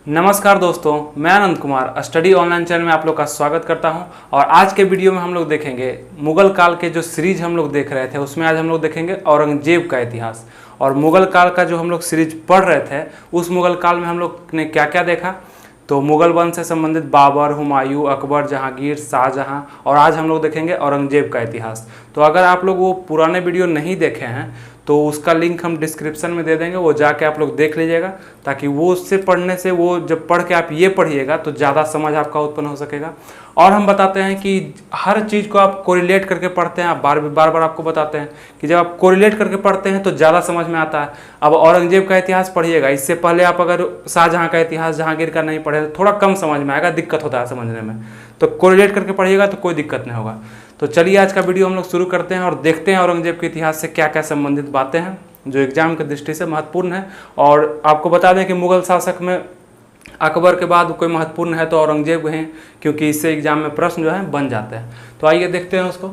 नमस्कार दोस्तों, मैं Anand Kumar study online channel में आप लोग का स्वागत करता हूं। और आज के वीडियो में हम लोग देखेंगे मुगल काल के जो सीरीज हम लोग देख रहे थे उसमें आज हम लोग देखेंगे औरंगजेब का इतिहास। और मुगल काल का जो हम लोग सीरीज पढ़ रहे थे उस मुगल काल में हम लोग ने क्या क्या देखा, तो मुगल वंश से संबंधित बाबर, हुमायूं, अकबर, जहांगीर, शाहजहां, और आज हम लोग देखेंगे औरंगजेब का इतिहास। तो अगर आप लोग वो पुराने वीडियो नहीं देखे हैं तो उसका लिंक हम डिस्क्रिप्शन में दे देंगे, वो जाके आप लोग देख लीजिएगा, ताकि वो उससे पढ़ने से वो जब पढ़ के आप ये पढ़िएगा तो ज़्यादा समझ आपका उत्पन्न हो सकेगा। और हम बताते हैं कि हर चीज़ को आप कोरिलेट करके पढ़ते हैं, आप बार बार आपको बताते हैं कि जब आप कोरिलेट करके पढ़ते हैं तो ज़्यादा समझ में आता है। अब औरंगजेब का इतिहास पढ़िएगा, इससे पहले आप अगर शाहजहां का इतिहास, जहांगीर का नहीं पढ़े तो थोड़ा कम समझ में आएगा, दिक्कत होता है समझने में। तो कोरिलेट करके पढ़िएगा तो कोई दिक्कत नहीं होगा। तो चलिए आज का वीडियो हम लोग शुरू करते हैं और देखते हैं औरंगजेब के इतिहास से क्या क्या संबंधित बातें हैं जो एग्जाम की दृष्टि से महत्वपूर्ण है। और आपको बता दें कि मुगल शासक में अकबर के बाद कोई महत्वपूर्ण है तो औरंगजेब हैं, क्योंकि इससे एग्जाम में प्रश्न जो है बन जाते हैं। तो आइए देखते हैं उसको।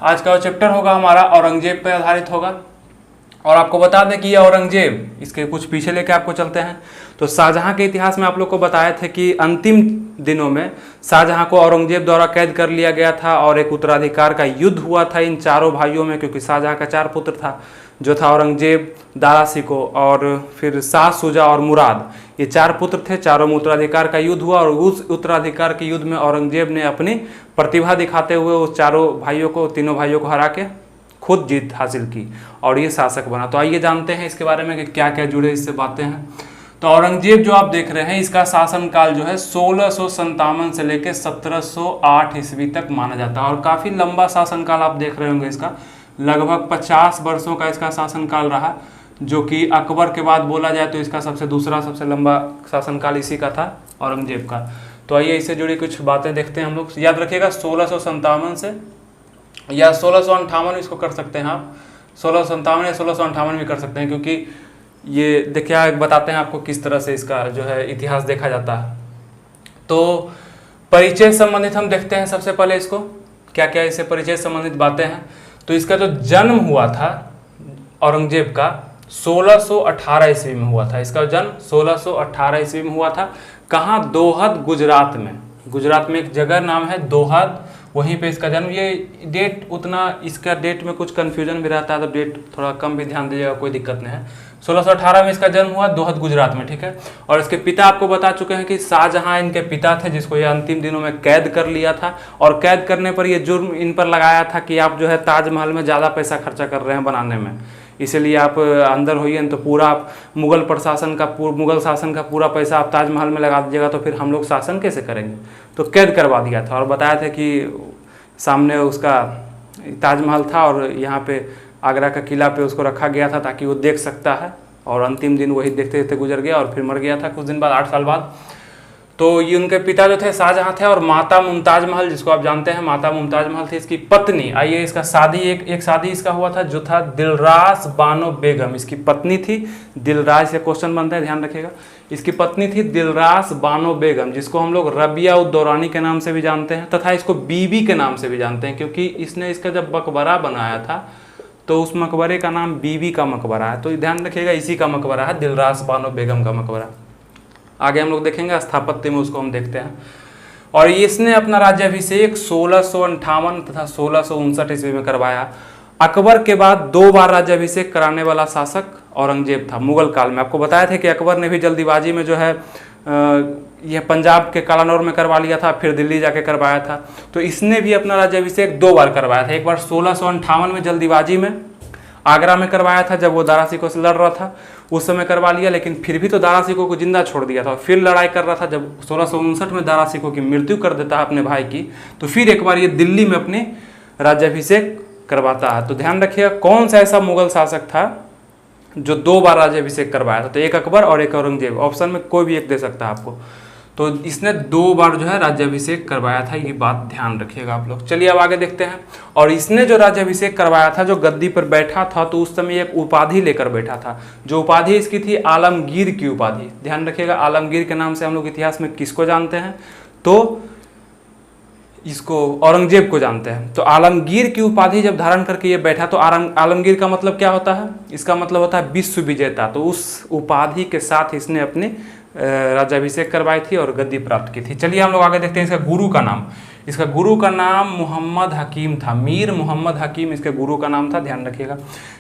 आज का चैप्टर होगा हमारा औरंगजेब पर आधारित होगा। और आपको बता दें कि ये औरंगजेब, इसके कुछ पीछे लेके आपको चलते हैं। तो शाहजहां के इतिहास में आप लोग को बताए थे कि अंतिम दिनों में शाहजहां को औरंगजेब द्वारा कैद कर लिया गया था और एक उत्तराधिकार का युद्ध हुआ था इन चारों भाइयों में, क्योंकि शाहजहां का 4 पुत्र था, जो था औरंगजेब, दारा शिकोह और फिर शाह शुजा और मुराद। ये 4 पुत्र थे, चारों में उत्तराधिकार का युद्ध हुआ और उस उत्तराधिकार के युद्ध में औरंगजेब ने अपनी प्रतिभा दिखाते हुए उस तीनों भाइयों को हरा के खुद जीत हासिल की और ये शासक बना। तो आइए जानते हैं इसके बारे में कि क्या क्या जुड़े इससे बातें हैं। तो औरंगजेब जो आप देख रहे हैं, इसका शासनकाल जो है 1657 से लेकर 1708 ईस्वी तक माना जाता है। और काफ़ी लंबा शासनकाल आप देख रहे होंगे, इसका लगभग 50 वर्षों का इसका शासनकाल रहा, जो कि अकबर के बाद बोला जाए तो इसका सबसे लंबा शासनकाल इसी का था, औरंगजेब का। तो आइए इससे जुड़ी कुछ बातें देखते हैं हम लोग। याद रखिएगा 1657 से या 1658 इसको कर सकते हैं आप, 1657 या 1658 भी कर सकते हैं, क्योंकि ये देखिए बताते हैं आपको किस तरह से इसका जो है इतिहास देखा जाता है। तो परिचय संबंधित हम देखते हैं सबसे पहले इसको, क्या क्या इससे परिचय संबंधित बातें हैं। तो इसका जो जन्म हुआ था औरंगजेब का 1618 ईस्वी में हुआ था। इसका जन्म 1618 ईस्वी में हुआ था। कहाँ? दोहद, गुजरात में। गुजरात में एक जगह नाम है दोहद, वहीं पे इसका जन्म। ये डेट उतना, इसका डेट में कुछ कन्फ्यूजन भी रहता है, तो डेट थोड़ा कम भी ध्यान दीजिएगा, कोई दिक्कत नहीं है। 1618 में इसका जन्म हुआ, दोहद गुजरात में, ठीक है। और इसके पिता आपको बता चुके हैं कि शाहजहां इनके पिता थे, जिसको ये अंतिम दिनों में कैद कर लिया था। और कैद करने पर ये जुर्म इन पर लगाया था कि आप जो है ताजमहल में ज़्यादा पैसा खर्चा कर रहे हैं बनाने में, इसीलिए आप अंदर होइए, तो पूरा आप मुगल शासन का पूरा पैसा आप ताजमहल में लगा दीजिएगा तो फिर हम लोग शासन कैसे करेंगे। तो कैद करवा दिया था और बताया था कि सामने उसका ताजमहल था और यहाँ पे आगरा का किला पे उसको रखा गया था ताकि वो देख सकता है। और अंतिम दिन वही देखते देखते गुजर गया और फिर मर गया था कुछ दिन बाद, 8 साल बाद। तो ये उनके पिता जो थे शाहजहां थे। और माता मुमताज महल, जिसको आप जानते हैं, माता मुमताज महल थी इसकी पत्नी। आइए इसका शादी एक शादी इसका हुआ था, जो था दिलरास बानो बेगम, इसकी पत्नी थी। दिलरास से क्वेश्चन बनता है, ध्यान रखिएगा। इसकी पत्नी थी दिलरास बानो बेगम, जिसको हम लोग रबिया उद दौरानी के नाम से भी जानते हैं, तथा इसको बीबी के नाम से भी जानते हैं, क्योंकि इसने इसका जब मकबरा बनाया था तो उस मकबरे का नाम बीबी का मकबरा है। तो ध्यान रखिएगा, इसी का मकबरा है, दिलरास बानो बेगम का मकबरा। आगे हम लोग देखेंगे स्थापत्य में, उसको हम देखते हैं। और इसने अपना राज्याभिषेक 1658 तथा 1659 ईस्वी में करवाया। अकबर के बाद 2 बार राज्याभिषेक कराने वाला शासक औरंगजेब था मुगल काल में। आपको बताया था कि अकबर ने भी जल्दीबाजी में जो है यह पंजाब के कालानौर में करवा लिया था, फिर दिल्ली जाके करवाया था। तो इसने भी अपना राज्याभिषेक 2 बार करवाया था। एक बार 1658 में जल्दीबाजी में आगरा में करवाया था, जब वो दारा शिकोह से लड़ रहा था, उस समय करवा लिया, लेकिन फिर भी तो दारा शिकोह को जिंदा छोड़ दिया था। फिर लड़ाई कर रहा था, जब 1659 में दारा शिकोह की मृत्यु कर देता है अपने भाई की, तो फिर एक बार ये दिल्ली में अपने राज्याभिषेक करवाता है। तो ध्यान रखिएगा कौन सा ऐसा मुगल शासक था जो 2 बार राज्याभिषेक करवाया था। तो एक अकबर और एक औरंगजेब, ऑप्शन में कोई भी एक दे सकता है आपको। तो इसने 2 बार जो है राज्याभिषेक करवाया था, ये बात ध्यान रखिएगा आप लोग। चलिए अब आगे देखते हैं। और इसने जो राज्याभिषेक करवाया था, जो गद्दी पर बैठा था, तो उस समय एक उपाधि लेकर बैठा था। जो उपाधि इसकी थी आलमगीर की उपाधि। ध्यान रखिएगा, आलमगीर के नाम से हम लोग इतिहास में किसको जानते हैं, तो इसको औरंगजेब को जानते हैं। तो आलमगीर की उपाधि जब धारण करके ये बैठा, तो आलमगीर का मतलब क्या होता है, इसका मतलब होता है विश्व विजेता। तो उस उपाधि के साथ इसने अपने राज्याभिषेक करवाई थी और गद्दी प्राप्त की थी। चलिए हम लोग आगे देखते हैं इसका गुरु का नाम। इसका गुरु का नाम मोहम्मद हकीम था, मीर मोहम्मद हकीम इसके गुरु का नाम था, ध्यान रखिएगा।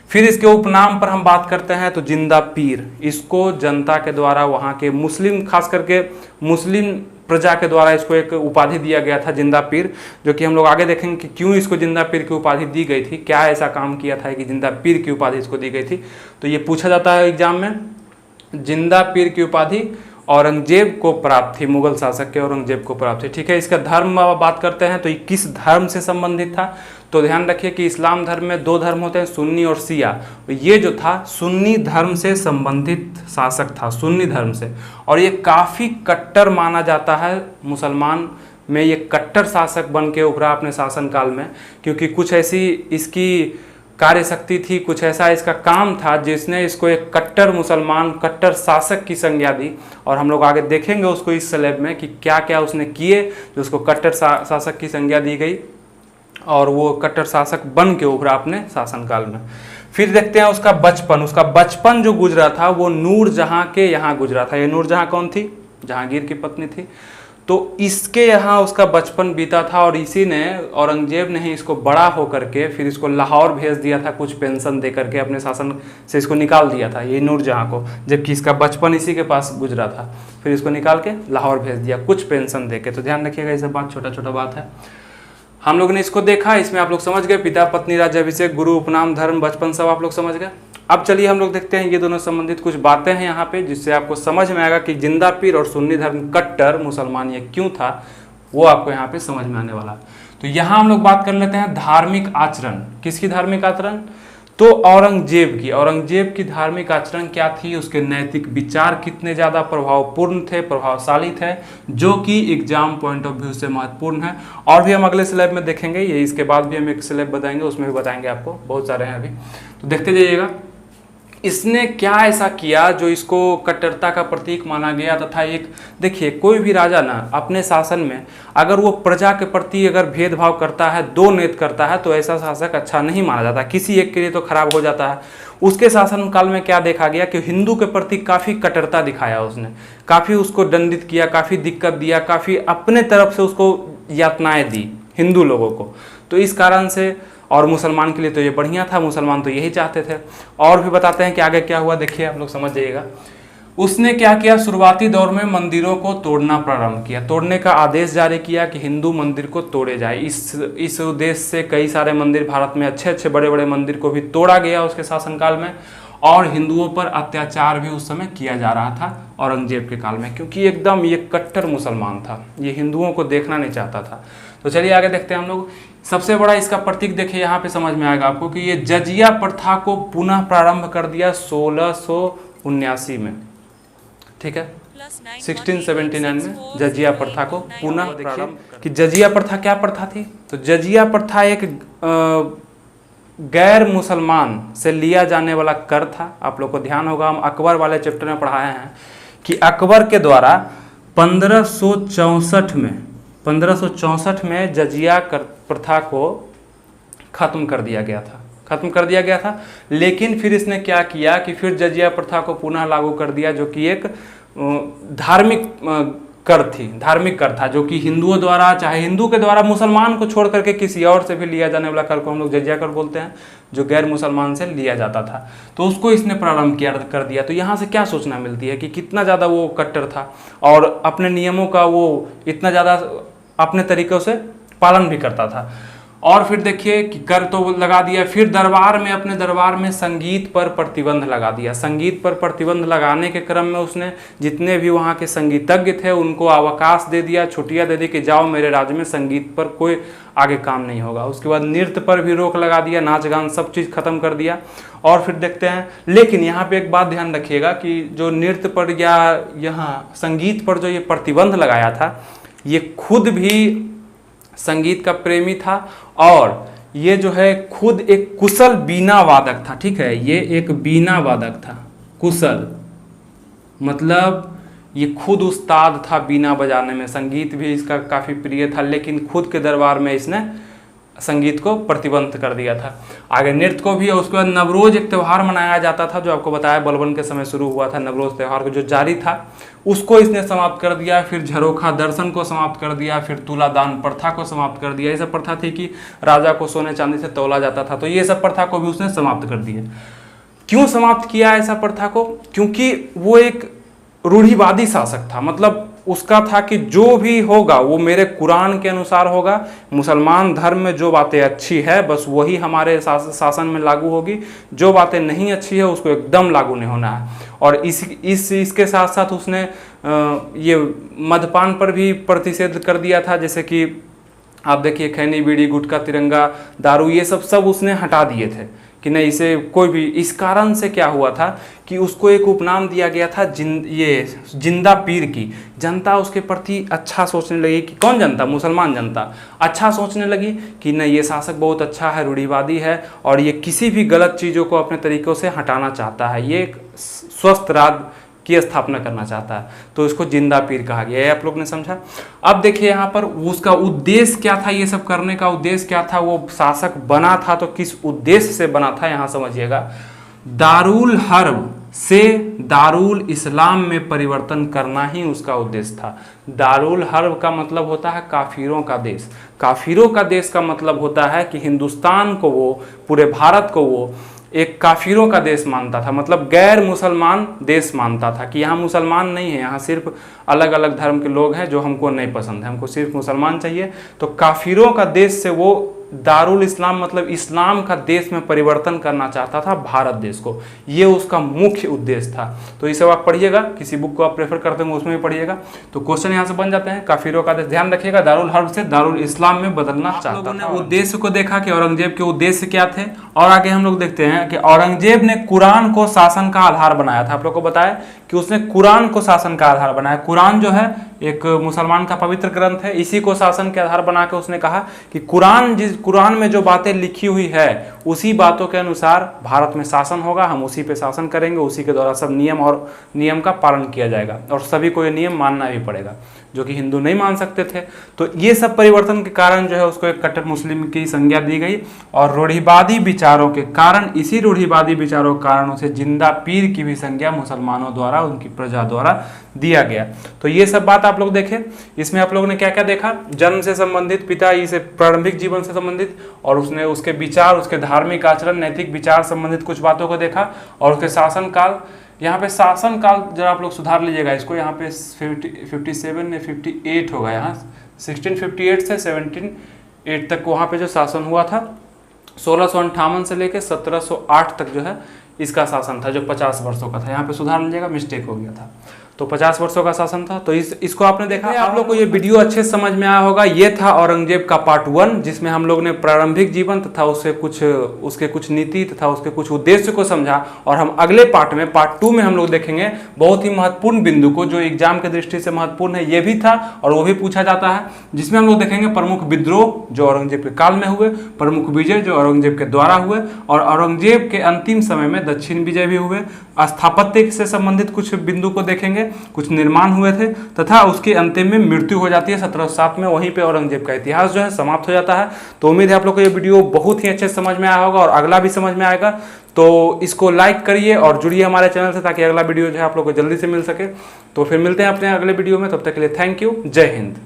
फिर इसके उपनाम पर हम बात करते हैं तो जिंदा पीर, इसको जनता के द्वारा, वहाँ के मुस्लिम, खास करके मुस्लिम प्रजा के द्वारा इसको एक उपाधि दिया गया था जिंदा पीर, जो कि हम लोग आगे देखेंगे कि क्यों इसको जिंदा पीर की उपाधि दी गई थी, क्या ऐसा काम किया था कि जिंदा पीर की उपाधि इसको दी गई थी। तो ये पूछा जाता है एग्जाम में। जिंदा पीर की उपाधि औरंगजेब को प्राप्त थी, मुगल शासक के औरंगजेब को प्राप्त थी। ठीक है, इसका धर्म बात करते हैं तो ये किस धर्म से संबंधित था, तो ध्यान रखिए कि इस्लाम धर्म में दो धर्म होते हैं, सुन्नी और शिया। ये जो था सुन्नी धर्म से संबंधित शासक था, सुन्नी धर्म से, और ये काफ़ी कट्टर माना जाता है मुसलमान में। ये कट्टर शासक बन के उभरा अपने शासनकाल में, क्योंकि कुछ ऐसी इसकी कार्य शक्ति थी, कुछ ऐसा इसका काम था जिसने इसको एक कट्टर मुसलमान, कट्टर शासक की संज्ञा दी। और हम लोग आगे देखेंगे उसको इस स्लैब में कि क्या क्या उसने किए जो उसको कट्टर शासक की संज्ञा दी गई और वो कट्टर शासक बन के उभरा अपने शासनकाल में। फिर देखते हैं उसका बचपन जो गुजरा था वो नूरजहां के यहाँ गुजरा था। ये नूरजहां कौन थी? जहांगीर की पत्नी थी। तो इसके यहाँ उसका बचपन बीता था और इसी ने, औरंगजेब ने ही इसको बड़ा होकर के फिर इसको लाहौर भेज दिया था, कुछ पेंशन दे करके अपने शासन से इसको निकाल दिया था, ये नूरजहां को, जबकि इसका बचपन इसी के पास गुजरा था। फिर इसको निकाल के लाहौर भेज दिया कुछ पेंशन दे के। तो ध्यान रखिएगा, ये सब बात छोटा छोटा बात है। हम लोग ने इसको देखा, इसमें आप लोग समझ गए, पिता पत्नी राज्याभिषेक, गुरु उपनाम, धर्म, बचपन, सब आप लोग समझ गए। अब चलिए हम लोग देखते हैं ये दोनों संबंधित कुछ बातें हैं यहाँ पे, जिससे आपको समझ में आएगा कि जिंदा पीर और सुन्नी धर्म कट्टर मुसलमान ये क्यों था, वो आपको यहाँ पे समझ में आने वाला है। तो यहाँ हम लोग बात कर लेते हैं धार्मिक आचरण। किसकी धार्मिक आचरण? तो औरंगजेब की। औरंगजेब की धार्मिक आचरण क्या थी, उसके नैतिक विचार कितने ज़्यादा प्रभावपूर्ण थे, प्रभावशाली थे, जो कि एग्जाम पॉइंट ऑफ व्यू से महत्वपूर्ण है। और भी हम अगले स्लैब में देखेंगे, ये इसके बाद भी हम एक स्लैब बताएंगे, उसमें भी बताएंगे आपको, बहुत सारे हैं अभी, तो देखते जाइएगा। इसने क्या ऐसा किया जो इसको कट्टरता का प्रतीक माना गया, तथा एक देखिए कोई भी राजा ना अपने शासन में अगर वो प्रजा के प्रति अगर भेदभाव करता है, दो नेत करता है, तो ऐसा शासक अच्छा नहीं माना जाता, किसी एक के लिए तो खराब हो जाता है। उसके शासनकाल में क्या देखा गया कि हिंदू के प्रति काफ़ी कट्टरता दिखाया उसने, काफ़ी उसको दंडित किया, काफ़ी दिक्कत दिया, काफ़ी अपने तरफ से उसको यातनाएं दी हिंदू लोगों को। तो इस कारण से, और मुसलमान के लिए तो ये बढ़िया था, मुसलमान तो यही चाहते थे। और भी बताते हैं कि आगे क्या हुआ, देखिए आप लोग समझ जाइएगा। उसने क्या किया, शुरुआती दौर में मंदिरों को तोड़ना प्रारंभ किया, तोड़ने का आदेश जारी किया कि हिंदू मंदिर को तोड़े जाए। इस उद्देश्य से कई सारे मंदिर, भारत में अच्छे अच्छे बड़े बड़े मंदिर को भी तोड़ा गया उसके शासनकाल में, और हिंदुओं पर अत्याचार भी उस समय किया जा रहा था औरंगजेब के काल में, क्योंकि एकदम ये कट्टर मुसलमान था, ये हिंदुओं को देखना नहीं चाहता था। तो चलिए आगे देखते हैं हम लोग। सबसे बड़ा इसका प्रतीक देखिए, यहाँ पे समझ में आएगा आपको कि ये जजिया प्रथा को पुनः प्रारंभ कर दिया 1679 में, ठीक है, 1679 में जजिया प्रथा को पुनः, देखिए कि जजिया प्रथा क्या प्रथा थी। तो जजिया प्रथा एक गैर मुसलमान से लिया जाने वाला कर था। आप लोग को ध्यान होगा, हम अकबर वाले चैप्टर में पढ़ाए हैं कि अकबर के द्वारा 1564 में जजिया प्रथा को खत्म कर दिया गया था। लेकिन फिर इसने क्या किया कि फिर जजिया प्रथा को पुनः लागू कर दिया, जो कि एक धार्मिक कर था, जो कि हिंदुओं द्वारा, चाहे हिंदू के द्वारा मुसलमान को छोड़ करके किसी और से भी लिया जाने वाला कर को हम लोग जजिया कर बोलते हैं, जो गैर मुसलमान से लिया जाता था। तो उसको इसने प्रारंभ कर दिया। तो यहाँ से क्या सोचना मिलती है कि कितना ज़्यादा वो कट्टर था और अपने नियमों का वो इतना ज़्यादा अपने तरीक़ों से पालन भी करता था। और फिर देखिए कि कर तो लगा दिया, फिर अपने दरबार में संगीत पर प्रतिबंध लगा दिया। संगीत पर प्रतिबंध लगाने के क्रम में उसने जितने भी वहाँ के संगीतज्ञ थे उनको अवकाश दे दिया, छुट्टियाँ दे दी कि जाओ मेरे राज्य में संगीत पर कोई आगे काम नहीं होगा। उसके बाद नृत्य पर भी रोक लगा दिया, नाच गान सब चीज़ खत्म कर दिया। और फिर देखते हैं, लेकिन यहाँ पे एक बात ध्यान रखिएगा कि जो नृत्य पर या यहाँ संगीत पर जो ये प्रतिबंध लगाया था, ये खुद भी संगीत का प्रेमी था और ये जो है खुद एक कुशल बीना वादक था, ठीक है, ये एक बीना वादक था, कुशल मतलब ये खुद उस्ताद था बीना बजाने में, संगीत भी इसका काफ़ी प्रिय था, लेकिन खुद के दरबार में इसने संगीत को प्रतिबंध कर दिया था। आगे नृत्य को भी, और उसके बाद नवरोज एक त्यौहार मनाया जाता था जो आपको बताया बलबन के समय शुरू हुआ था। नवरोज त्यौहार को जो जारी था उसको इसने समाप्त कर दिया। फिर झरोखा दर्शन को समाप्त कर दिया, फिर तुलादान प्रथा को समाप्त कर दिया। ये सब प्रथा थी कि राजा को सोने चांदी से तौला जाता था, तो ये सब प्रथा को भी उसने समाप्त कर दिया। क्यों समाप्त किया ऐसा प्रथा को? क्योंकि वो एक रूढ़िवादी शासक था। मतलब उसका था कि जो भी होगा वो मेरे कुरान के अनुसार होगा, मुसलमान धर्म में जो बातें अच्छी है बस वही हमारे शासन में लागू होगी, जो बातें नहीं अच्छी है उसको एकदम लागू नहीं होना है। और इसके साथ साथ उसने ये मद्यपान पर भी प्रतिषेध कर दिया था। जैसे कि आप देखिए खैनी, बीड़ी, गुटखा, तिरंगा, दारू, ये सब उसने हटा दिए थे कि नहीं इसे कोई भी। इस कारण से क्या हुआ था कि उसको एक उपनाम दिया गया था जिंदा पीर की। जनता उसके प्रति अच्छा सोचने लगी कि कौन जनता? मुसलमान जनता अच्छा सोचने लगी कि नहीं ये शासक बहुत अच्छा है, रूढ़िवादी है और ये किसी भी गलत चीज़ों को अपने तरीक़ों से हटाना चाहता है, ये एक स्वस्थ राज्य की स्थापना करना चाहता है, तो इसको जिंदा पीर कहा गया। ये आप लोग ने समझा। अब देखिए यहाँ पर उसका उद्देश्य क्या था, ये सब करने का उद्देश्य क्या था? वो शासक बना था तो किस उद्देश्य से बना था, यहाँ समझिएगा। दारुल हर्ब से दारुल इस्लाम में परिवर्तन करना ही उसका उद्देश्य था। दारुल हर्ब का मतलब होता है काफिरों का देश। काफिरों का देश का मतलब होता है कि हिंदुस्तान को वो, पूरे भारत को वो एक काफिरों का देश मानता था। मतलब गैर मुसलमान देश मानता था कि यहाँ मुसलमान नहीं है, यहाँ सिर्फ अलग अलग धर्म के लोग हैं जो हमको नहीं पसंद है, हमको सिर्फ मुसलमान चाहिए। तो काफिरों का देश से वो दारुल इस्लाम मतलब इस्लाम का देश में परिवर्तन करना चाहता था भारत देश को। ये उसका मुख्य उद्देश्य था। तो ये सब आप पढ़िएगा, किसी बुक को आप प्रेफर करते हैं उसमें भी पढ़िएगा। तो क्वेश्चन यहाँ से बन जाते हैं काफिरों का देश। ध्यान रखिएगा, दारुल हर्ब से दारुल इस्लाम में बदलना चाहता था। उद्देश्य को देखा कि औरंगजेब के उद्देश्य क्या थे, और आगे हम लोग देखते हैं कि औरंगजेब ने कुरान को शासन का आधार बनाया था। आप लोग को बताया कि उसने कुरान को शासन का आधार बनाया। कुरान जो है एक मुसलमान का पवित्र ग्रंथ है, इसी को शासन के आधार बना के उसने कहा कि कुरान में जो बातें लिखी हुई है उसी बातों के अनुसार भारत में शासन होगा, हम उसी पे शासन करेंगे, उसी के द्वारा सब नियम का पालन किया जाएगा और सभी को ये नियम मानना भी पड़ेगा, जो कि हिंदू नहीं मान सकते थे। तो ये सब परिवर्तन के कारण जो है उसको एक कट्टर मुस्लिम की संज्ञा दी गई, और रूढ़िवादी विचारों के कारण, इसी रूढ़िवादी विचारों के कारण उसे जिंदा पीर की भी संज्ञा मुसलमानों द्वारा, उनकी प्रजा द्वारा दिया गया। तो ये सब बात आप लोग देखें। इसमें आप लोगों ने क्या क्या देखा? जन्म से संबंधित, पिता से प्रारंभिक जीवन से संबंधित, और उसने उसके विचार, उसके धार्मिक आचरण, नैतिक विचार संबंधित कुछ बातों को देखा, और उसके शासन काल। यहाँ पे शासन काल जरा आप लोग सुधार लीजिएगा इसको, यहाँ पे 57 में 58 होगा, यहाँ 1658 से 1708 तक वहाँ पे जो शासन हुआ था। 1658 से लेकर 1708 तक जो है इसका शासन था, जो 50 वर्षों का था। यहाँ पे सुधार लीजिएगा, मिस्टेक हो गया था। तो 50 वर्षों का शासन था। तो इसको आपने देखा। आप लोग को ये वीडियो अच्छे समझ में आया होगा। ये था औरंगजेब का पार्ट 1, जिसमें हम लोग ने प्रारंभिक जीवन तथा उसके कुछ नीति तथा उसके कुछ उद्देश्य को समझा। और हम अगले पार्ट में, पार्ट 2 में हम लोग देखेंगे बहुत ही महत्वपूर्ण बिंदु को, जो एग्जाम के दृष्टि से महत्वपूर्ण है। ये भी था और वो भी पूछा जाता है, जिसमें हम लोग देखेंगे प्रमुख विद्रोह जो औरंगजेब के काल में हुए, प्रमुख विजय जो औरंगजेब के द्वारा हुए, और औरंगजेब के अंतिम समय में दक्षिण विजय भी हुए। स्थापत्य से संबंधित कुछ बिंदु को देखेंगे, कुछ निर्माण हुए थे, तथा उसके अंतिम में मृत्यु हो जाती है 1707 में। वहीं पे औरंगजेब का इतिहास जो है समाप्त हो जाता है। तो उम्मीद है आप लोग को ये वीडियो बहुत ही अच्छे से समझ में आया होगा और अगला भी समझ में आएगा। तो इसको लाइक करिए और जुड़िए हमारे चैनल से, ताकि अगला वीडियो जो है आप लोग को जल्दी से मिल सके। तो फिर मिलते हैं अपने अगले वीडियो में, तब तक के लिए थैंक यू, जय हिंद।